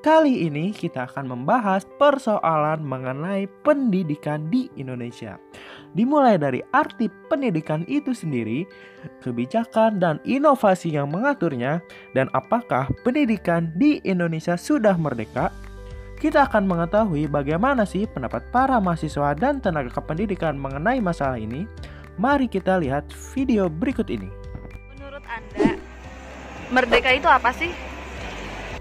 kali ini kita akan membahas persoalan mengenai pendidikan di Indonesia. Dimulai dari arti pendidikan itu sendiri, kebijakan dan inovasi yang mengaturnya, dan apakah pendidikan di Indonesia sudah merdeka. Kita akan mengetahui bagaimana sih pendapat para mahasiswa dan tenaga kependidikan mengenai masalah ini. Mari kita lihat video berikut ini. Menurut Anda, merdeka itu apa sih?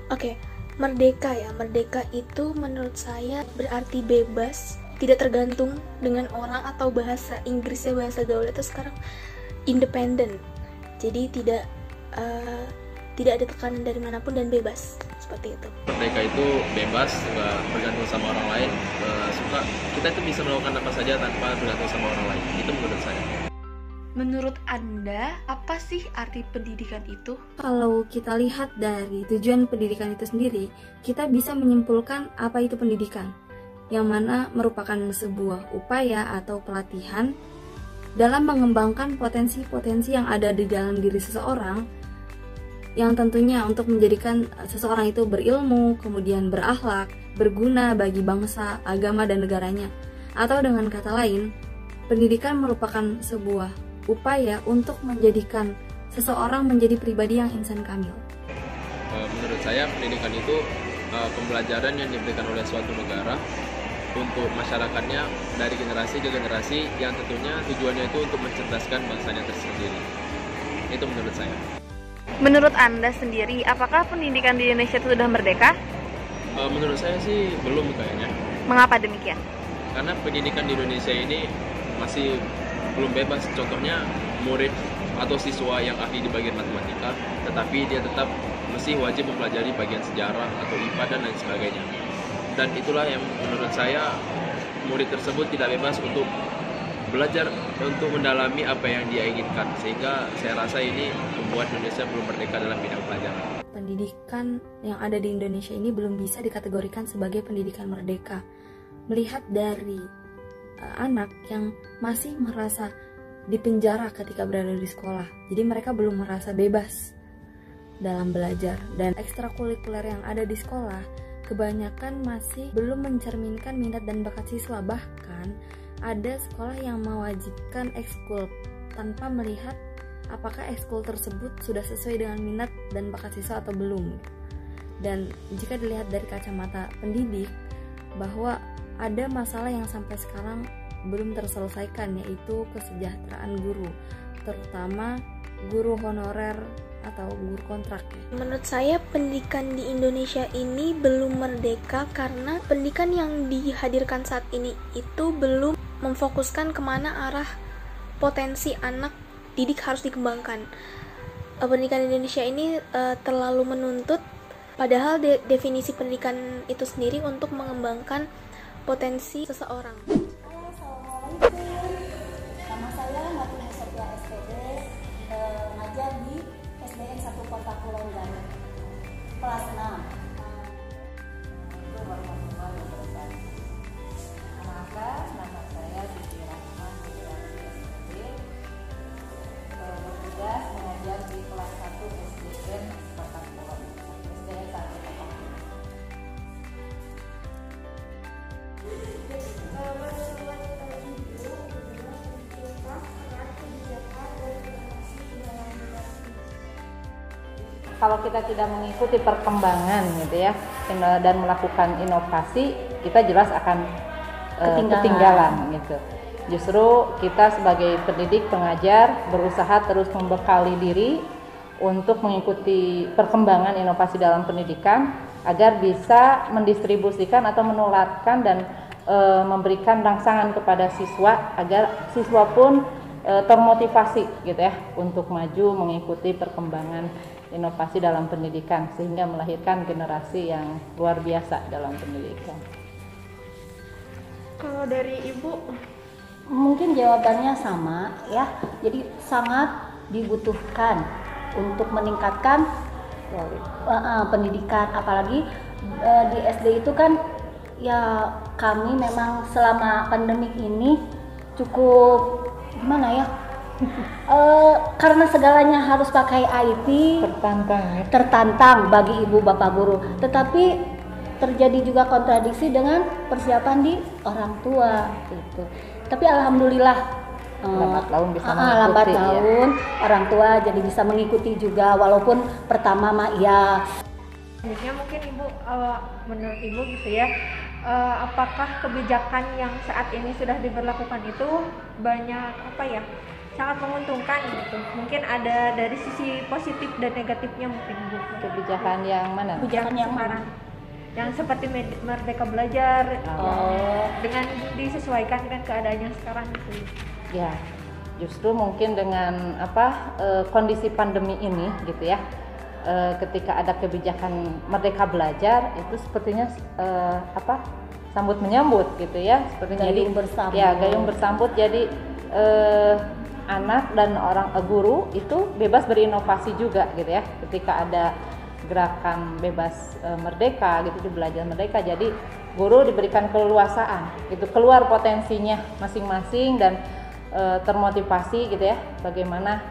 Oke, merdeka ya. Merdeka itu menurut saya berarti bebas, tidak tergantung dengan orang atau bahasa Inggrisnya, bahasa gaul itu sekarang independen. Jadi tidak ada tekanan dari manapun dan bebas, seperti itu. Merdeka itu bebas, nggak bergantung sama orang lain. Kita itu bisa melakukan apa saja tanpa bergantung sama orang lain. Itu menurut saya. Menurut Anda, apa sih arti pendidikan itu? Kalau kita lihat dari tujuan pendidikan itu sendiri, kita bisa menyimpulkan apa itu pendidikan, yang mana merupakan sebuah upaya atau pelatihan dalam mengembangkan potensi-potensi yang ada di dalam diri seseorang, yang tentunya untuk menjadikan seseorang itu berilmu, kemudian berakhlak, berguna bagi bangsa, agama, dan negaranya. Atau dengan kata lain, pendidikan merupakan sebuah upaya untuk menjadikan seseorang menjadi pribadi yang insan kamil. Menurut saya pendidikan itu pembelajaran yang diberikan oleh suatu negara untuk masyarakatnya dari generasi ke generasi, yang tentunya tujuannya itu untuk mencerdaskan bangsanya tersendiri. Itu menurut saya. Menurut Anda sendiri, apakah pendidikan di Indonesia itu sudah merdeka? Menurut saya sih belum kayaknya. Mengapa demikian? Karena pendidikan di Indonesia ini masih belum bebas. Contohnya murid atau siswa yang ahli di bagian matematika, tetapi dia tetap mesti wajib mempelajari bagian sejarah atau IPA dan lain sebagainya. Dan itulah yang menurut saya murid tersebut tidak bebas untuk belajar untuk mendalami apa yang dia inginkan, sehingga saya rasa ini membuat Indonesia belum merdeka dalam bidang pelajaran. Pendidikan yang ada di Indonesia ini belum bisa dikategorikan sebagai pendidikan merdeka. Melihat dari anak yang masih merasa dipenjara ketika berada di sekolah, jadi mereka belum merasa bebas dalam belajar, dan ekstrakurikuler yang ada di sekolah kebanyakan masih belum mencerminkan minat dan bakat siswa. Bahkan ada sekolah yang mewajibkan ekskul tanpa melihat apakah ekskul tersebut sudah sesuai dengan minat dan bakat siswa atau belum. Dan jika dilihat dari kacamata pendidik, bahwa ada masalah yang sampai sekarang belum terselesaikan, yaitu kesejahteraan guru, terutama guru honorer atau guru kontrak. Menurut saya pendidikan di Indonesia ini belum merdeka karena pendidikan yang dihadirkan saat ini itu belum memfokuskan kemana arah potensi anak didik harus dikembangkan. Pendidikan di Indonesia ini terlalu menuntut, padahal definisi pendidikan itu sendiri untuk mengembangkan potensi seseorang. Assalamualaikum, nama saya Natia Sophia SPD, ngajar di SDN 1 Kota Pulau Gadung, kelas 6. Itu warahmatullahi wabarakatuh. Nama saya Siti Rahman SPD, bertugas mengajar di kelas 1 SDN Kota Pulau, SDN 1 Kota Pulau. Kalau kita tidak mengikuti perkembangan gitu ya, dan melakukan inovasi, kita jelas akan ketinggalan gitu. Justru kita sebagai pendidik pengajar berusaha terus membekali diri untuk mengikuti perkembangan inovasi dalam pendidikan agar bisa mendistribusikan atau menularkan dan memberikan rangsangan kepada siswa agar siswa pun termotivasi gitu ya untuk maju mengikuti perkembangan inovasi dalam pendidikan, sehingga melahirkan generasi yang luar biasa dalam pendidikan. Kalau dari Ibu? Mungkin jawabannya sama ya. Jadi sangat dibutuhkan untuk meningkatkan pendidikan, apalagi di SD itu kan ya, kami memang selama pandemik ini cukup gimana ya, karena segalanya harus pakai IT, tertantang bagi ibu bapak guru. Tetapi terjadi juga kontradiksi dengan persiapan di orang tua gitu. Tapi alhamdulillah lambat laun bisa mengikuti. Lambat laun orang tua jadi bisa mengikuti juga, walaupun pertama mah iya. Selanjutnya mungkin Ibu, menurut Ibu gitu ya, apakah kebijakan yang saat ini sudah diberlakukan itu banyak sangat menguntungkan gitu? Mungkin ada dari sisi positif dan negatifnya mungkin Ibu. Kebijakan yang mana? Kebijakan yang sekarang yang seperti Merdeka Belajar dengan disesuaikan dengan keadaan yang sekarang gitu. Ya, justru mungkin dengan kondisi pandemi ini gitu ya. Ketika ada kebijakan Merdeka Belajar itu sepertinya sambut menyambut gitu ya, sepertinya gayung bersambut. Ya, gayung bersambut. Jadi anak dan orang guru itu bebas berinovasi juga gitu ya. Ketika ada gerakan bebas merdeka gitu, di belajar merdeka, jadi guru diberikan keleluasaan gitu, keluar potensinya masing-masing dan termotivasi gitu ya, bagaimana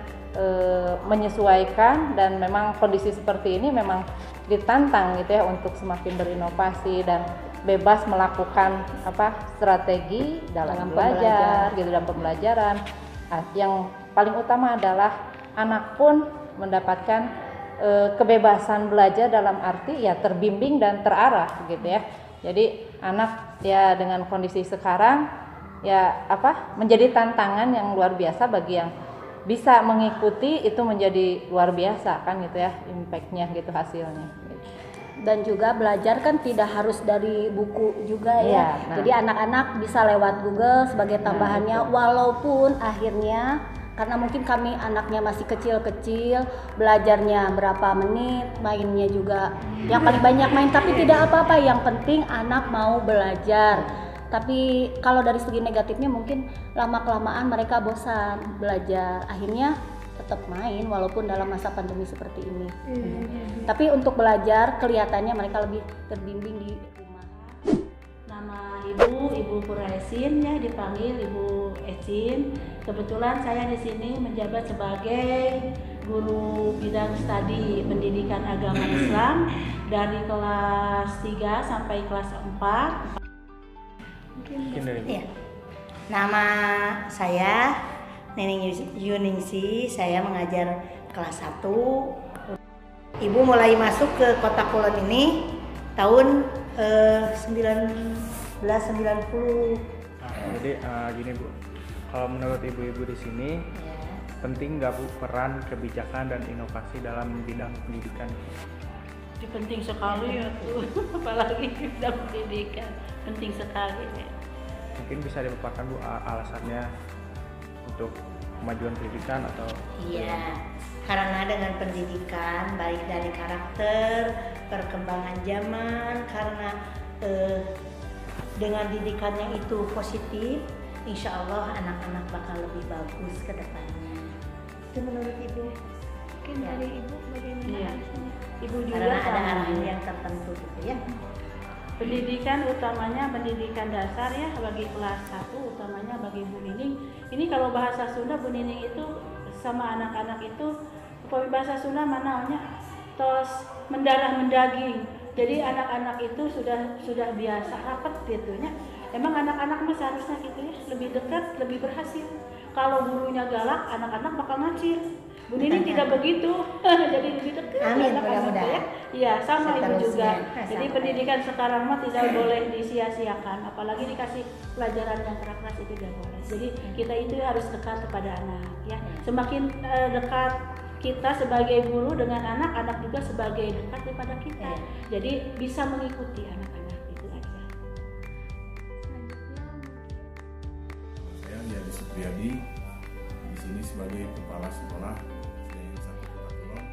menyesuaikan. Dan memang kondisi seperti ini memang ditantang gitu ya untuk semakin berinovasi dan bebas melakukan strategi dalam belajar gitu, dalam pembelajaran. Yang paling utama adalah anak pun mendapatkan kebebasan belajar dalam arti ya terbimbing dan terarah gitu ya. Jadi anak ya dengan kondisi sekarang ya menjadi tantangan yang luar biasa. Bagi yang bisa mengikuti itu menjadi luar biasa kan gitu ya, impactnya gitu, hasilnya. Dan juga belajar kan tidak harus dari buku juga ya. Jadi anak-anak bisa lewat Google sebagai tambahannya, walaupun akhirnya karena mungkin kami anaknya masih kecil-kecil, belajarnya berapa menit, mainnya juga yang paling banyak main, tapi tidak apa-apa, yang penting anak mau belajar. Tapi kalau dari segi negatifnya mungkin lama-kelamaan mereka bosan belajar, akhirnya tetap main walaupun dalam masa pandemi seperti ini. Tapi untuk belajar kelihatannya mereka lebih terbimbing di rumah. Nama Ibu Puraisin ya, dipanggil Ibu Ecin. Kebetulan saya di sini menjabat sebagai guru bidang studi pendidikan agama Islam dari kelas 3 sampai kelas 4. Ya. Nama saya Nening Yuningsi, saya mengajar kelas 1. Ibu mulai masuk ke Kota Kulon ini tahun 1990. Jadi gini Bu, kalau menurut ibu-ibu di sini penting nggak Bu peran kebijakan dan inovasi dalam bidang pendidikan? Penting sekali ya tuh, apalagi bidang pendidikan penting sekali ya. Mungkin bisa dipaparkan Bu alasannya untuk kemajuan pendidikan atau? Iya, karena dengan pendidikan baik dari karakter, perkembangan zaman, karena dengan didikannya itu positif, insya Allah anak-anak bakal lebih bagus ke depannya. Itu menurut Ibu? Mungkin dari Ibu bagaimana? Iya. Ibu juga Karena ada arahan yang tertentu gitu ya. Pendidikan utamanya pendidikan dasar ya, bagi kelas 1 utamanya bagi Bu Nining. Ini kalau bahasa Sunda Bu Nining itu sama anak-anak itu, kalau bahasa Sunda mananya tos mendarah mendaging. Jadi anak-anak itu sudah biasa rapat gitu ya. Emang anak-anak mah seharusnya gitu ya, lebih dekat, lebih berhasil. Kalau gurunya galak, anak-anak bakal ngacir. Bu Nining tidak begitu, jadi lebih dekat. Amin, anak-anak mudah-mudahan. ya. Iya, sama Ibu juga. Seterusnya. Jadi pendidikan sekarang mah tidak boleh disia-siakan, apalagi dikasih pelajaran yang keras itu tidak boleh. Jadi kita itu harus dekat kepada anak ya. Semakin dekat kita sebagai guru dengan anak, anak juga sebagai dekat kepada kita. Jadi bisa mengikuti anak-anak itu aja. Saya Yadi Supriyadi di sini sebagai kepala sekolah di 1 Kota Kulon.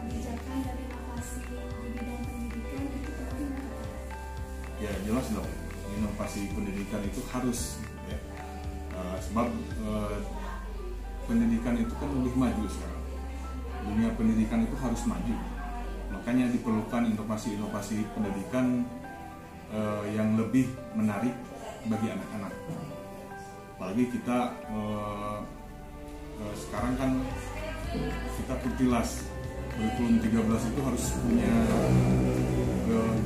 Kebijakan dan inovasi di bidang pendidikan itu penting apa? Ya jelas dong, inovasi pendidikan itu harus ya. Sebab pendidikan itu kan lebih maju sekarang. Dunia pendidikan itu harus maju. Makanya diperlukan inovasi-inovasi pendidikan yang lebih menarik bagi anak-anak. Apalagi kita sekarang kan kita pertilas kurikulum 13 itu harus punya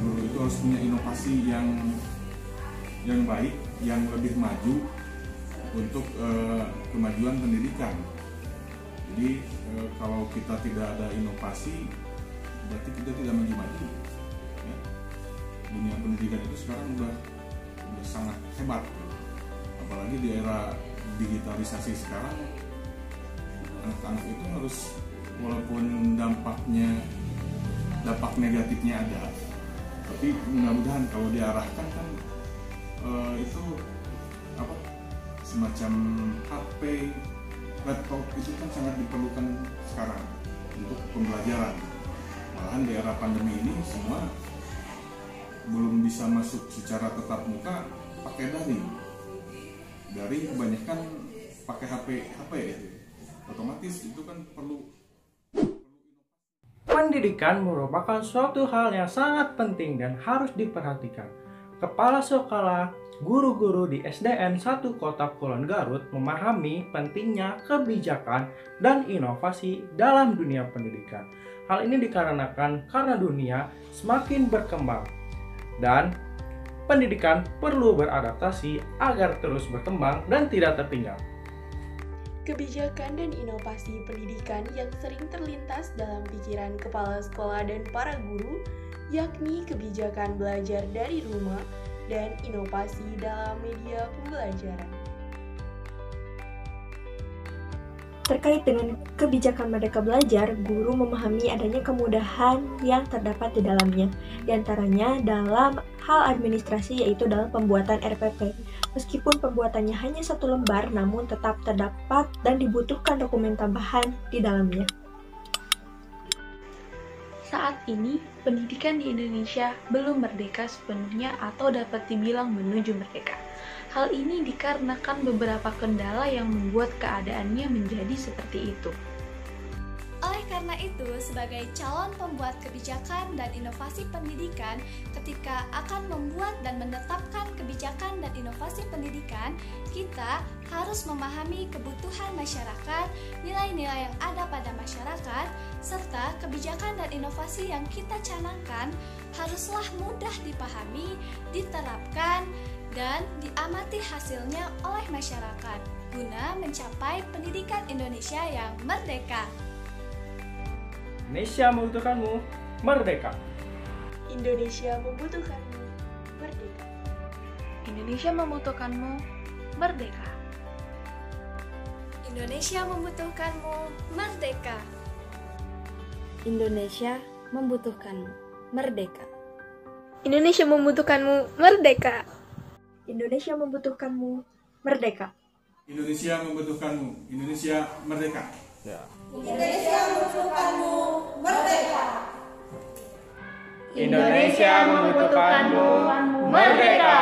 guru itu harus punya inovasi yang baik, yang lebih maju untuk kemajuan pendidikan. Jadi kalau kita tidak ada inovasi, berarti kita tidak maju-maju. Ya. Dunia pendidikan itu sekarang udah sangat hebat, apalagi di era digitalisasi sekarang. Anak-anak itu harus, walaupun dampak negatifnya ada, tapi mudah-mudahan kalau diarahkan kan itu apa, semacam HP, laptop itu kan sangat diperlukan sekarang untuk pembelajaran. Malahan di era pandemi ini semua belum bisa masuk secara tatap muka, pakai daring kebanyakan pakai HP ya. Otomatis itu kan perlu. Pendidikan merupakan suatu hal yang sangat penting dan harus diperhatikan. Kepala sekolah, guru-guru di SDN 1 Kota Kulon Garut memahami pentingnya kebijakan dan inovasi dalam dunia pendidikan. Hal ini dikarenakan karena dunia semakin berkembang dan pendidikan perlu beradaptasi agar terus berkembang dan tidak tertinggal. Kebijakan dan inovasi pendidikan yang sering terlintas dalam pikiran kepala sekolah dan para guru, yakni kebijakan belajar dari rumah dan inovasi dalam media pembelajaran. Terkait dengan kebijakan Merdeka Belajar, guru memahami adanya kemudahan yang terdapat di dalamnya, diantaranya dalam hal administrasi, yaitu dalam pembuatan RPP. Meskipun pembuatannya hanya 1 lembar, namun tetap terdapat dan dibutuhkan dokumen tambahan di dalamnya. Saat ini, pendidikan di Indonesia belum merdeka sepenuhnya atau dapat dibilang menuju merdeka. Hal ini dikarenakan beberapa kendala yang membuat keadaannya menjadi seperti itu. Oleh karena itu, sebagai calon pembuat kebijakan dan inovasi pendidikan, ketika akan membuat dan menetapkan kebijakan dan inovasi pendidikan, kita harus memahami kebutuhan masyarakat, nilai-nilai yang ada pada masyarakat, serta kebijakan dan inovasi yang kita canangkan haruslah mudah dipahami, diterapkan, dan diamati hasilnya oleh masyarakat guna mencapai pendidikan Indonesia yang merdeka. Indonesia membutuhkanmu, merdeka. Indonesia membutuhkanmu, merdeka. Indonesia membutuhkanmu, merdeka. Indonesia membutuhkanmu, merdeka. Indonesia membutuhkanmu, merdeka. Indonesia membutuhkanmu, merdeka. Indonesia membutuhkanmu, merdeka. Indonesia membutuhkanmu, Indonesia merdeka. Ya. Indonesia membutuhkanmu, merdeka. Indonesia membutuhkanmu, merdeka.